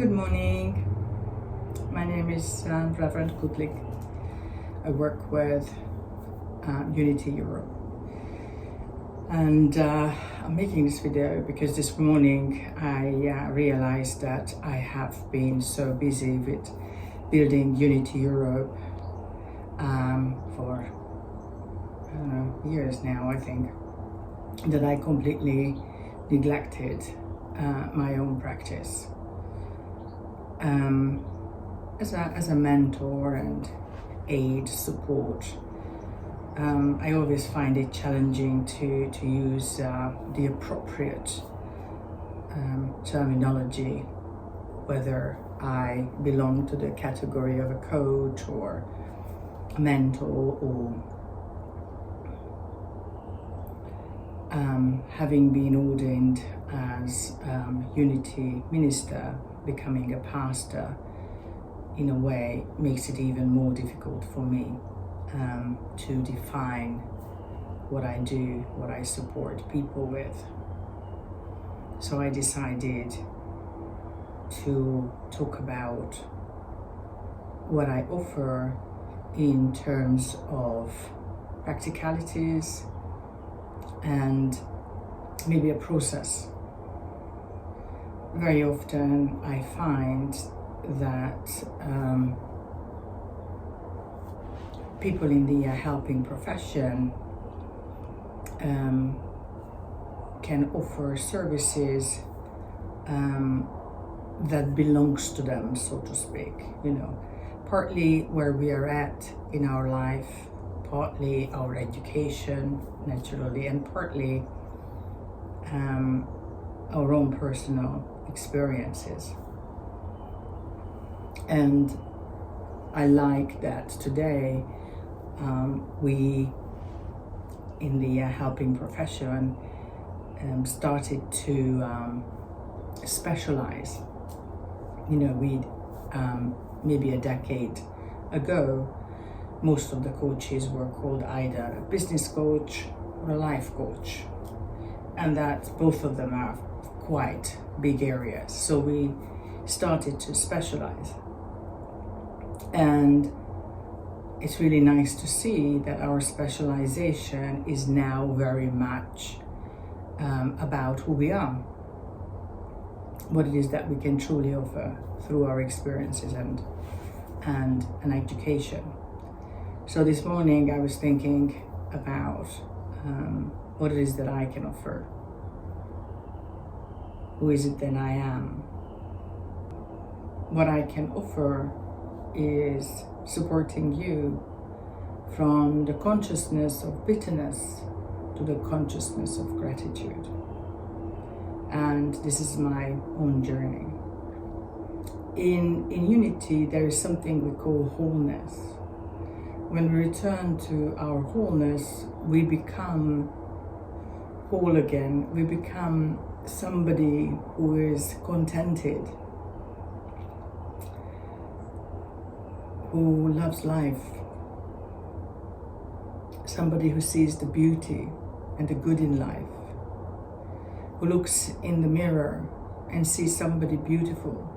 Good morning. My name is Reverend Kutlik. I work with Unity Europe. And I'm making this video because this morning I realized that I have been so busy with building Unity Europe for, I don't know, years now, I think, that I completely neglected my own practice. As a mentor and aid support, I always find it challenging to use the appropriate terminology, whether I belong to the category of a coach or a mentor or having been ordained as Unity minister, becoming a pastor in a way makes it even more difficult for me to define what I do, what I support people with. So I decided to talk about what I offer in terms of practicalities and maybe a process. Very often I find that people in the helping profession can offer services that belongs to them, so to speak, partly where we are at in our life, partly our education, naturally, and partly our own personal experiences. And I like that today we in the helping profession started to specialize. We maybe a decade ago, most of the coaches were called either a business coach or a life coach, and that both of them are quite big areas. So we started to specialize, and it's really nice to see that our specialization is now very much about who we are, what it is that we can truly offer through our experiences and an education. So this morning I was thinking about what it is that I can offer. Who is it that I am? What I can offer is supporting you from the consciousness of bitterness to the consciousness of gratitude. And this is my own journey. In Unity, there is something we call wholeness. When we return to our wholeness, we become whole again. We become somebody who is contented, who loves life, somebody who sees the beauty and the good in life, who looks in the mirror and sees somebody beautiful.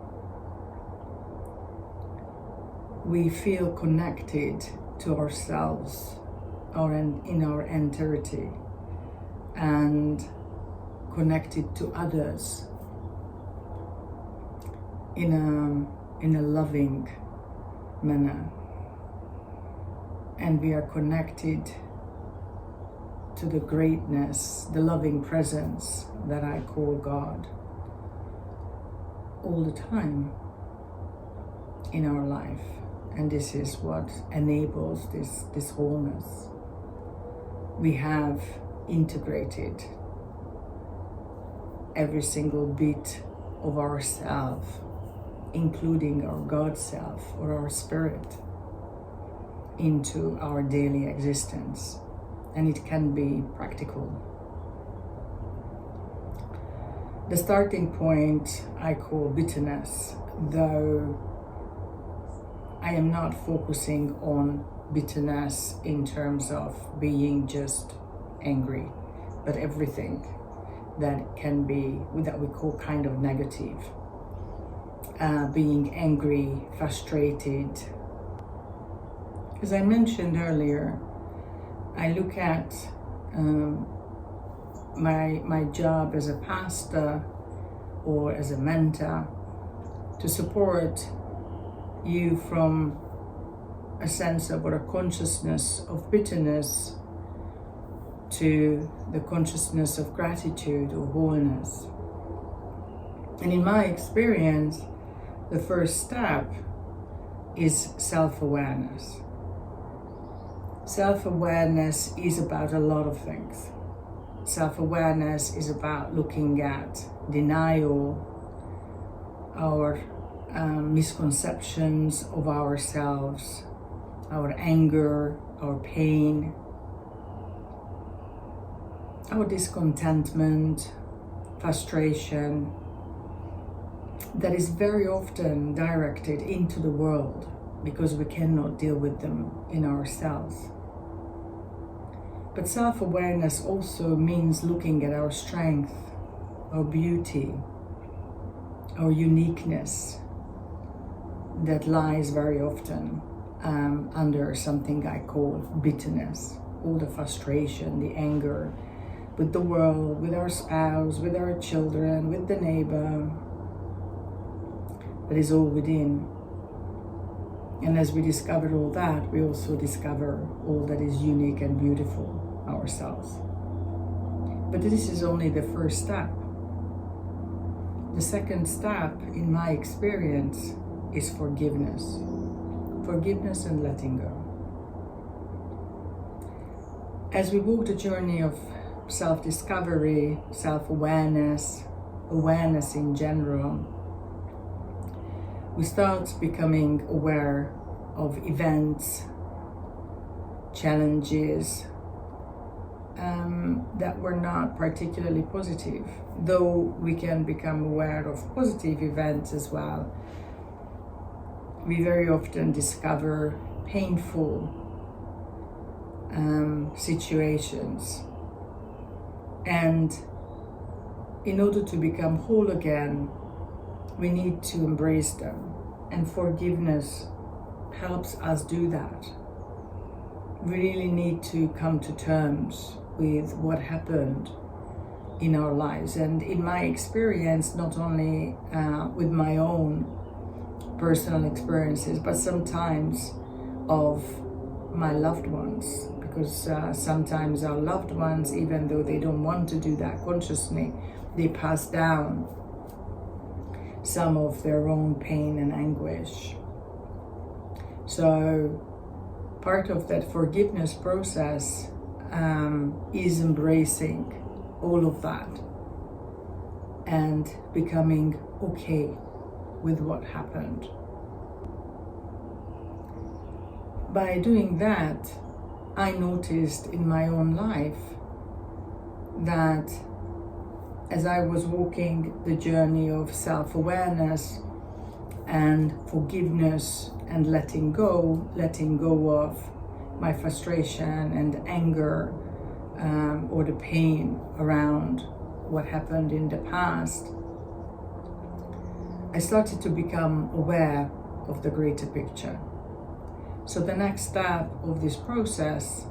We feel connected to ourselves, in our entirety, and connected to others in a loving manner, and we are connected to the greatness, the loving presence that I call God all the time in our life. And this is what enables this wholeness. We have integrated every single bit of ourself, including our God self or our spirit, into our daily existence. And it can be practical. The starting point I call bitterness, though I am not focusing on bitterness in terms of being just angry, but everything that can be, that we call kind of negative. being angry, frustrated. As I mentioned earlier, I look at my job as a pastor or as a mentor to support you from a sense of or a consciousness of bitterness to the consciousness of gratitude or wholeness. And in my experience, the first step is self-awareness. Self-awareness is about a lot of things. Self-awareness is about looking at denial, our misconceptions of ourselves, our anger, our pain, our discontentment, frustration, that is very often directed into the world because we cannot deal with them in ourselves. But self-awareness also means looking at our strength, our beauty, our uniqueness that lies very often under something I call bitterness, all the frustration, the anger with the world, with our spouse, with our children, with the neighbor, that is all within. And as we discover all that, we also discover all that is unique and beautiful ourselves. But this is only the first step. The second step, in my experience, is forgiveness. Forgiveness and letting go. As we walk the journey of self-discovery, self-awareness, awareness in general, we start becoming aware of events, challenges that were not particularly positive, though we can become aware of positive events as well. We very often discover painful situations, and in order to become whole again, we need to embrace them, and forgiveness helps us do that. We really need to come to terms with what happened in our lives, and in my experience, not only with my own personal experiences, but sometimes of my loved ones, because sometimes our loved ones, even though they don't want to do that consciously, they pass down some of their own pain and anguish. So part of that forgiveness process is embracing all of that and becoming okay with what happened. By doing that, I noticed in my own life that as I was walking the journey of self-awareness and forgiveness and letting go of my frustration and anger or the pain around what happened in the past, I started to become aware of the greater picture. So the next step of this process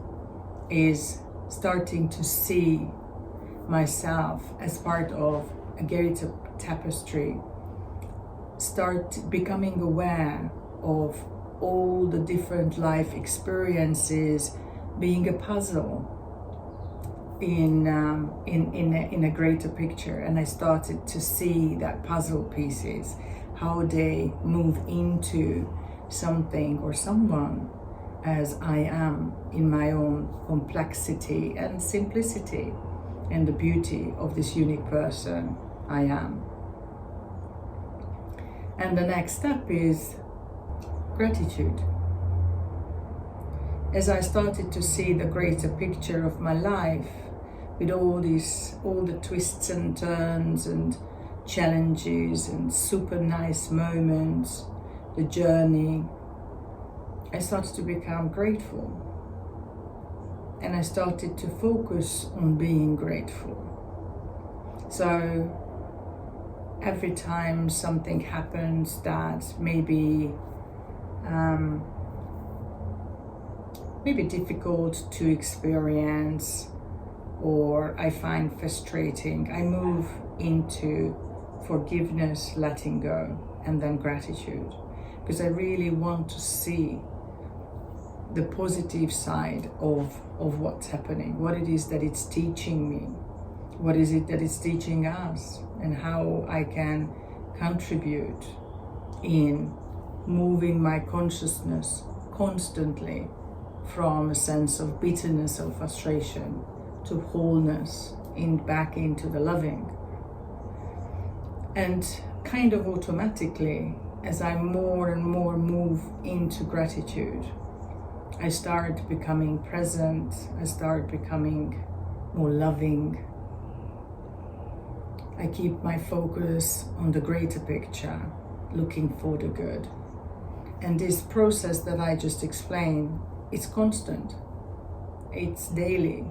is starting to see myself as part of a greater tapestry, start becoming aware of all the different life experiences being a puzzle in a greater picture. And I started to see that puzzle pieces, how they move into something or someone as I am in my own complexity and simplicity and the beauty of this unique person I am. And the next step is gratitude. As I started to see the greater picture of my life with all the twists and turns and challenges and super nice moments, the journey, I started to become grateful. And I started to focus on being grateful. So every time something happens that maybe difficult to experience or I find frustrating, I move into forgiveness, letting go, and then gratitude, because I really want to see the positive side of what's happening, what it is that it's teaching me, what is it that it's teaching us, and how I can contribute in moving my consciousness constantly from a sense of bitterness or frustration to wholeness, back into the loving. And kind of automatically, as I more and more move into gratitude, I start becoming present, I start becoming more loving. I keep my focus on the greater picture, looking for the good. And this process that I just explained, it's constant, it's daily,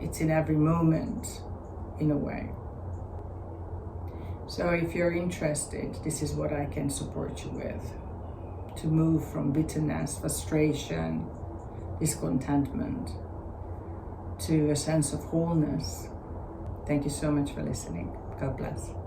it's in every moment, in a way. So if you're interested, this is what I can support you with, to move from bitterness, frustration, discontentment, to a sense of wholeness. Thank you so much for listening. God bless.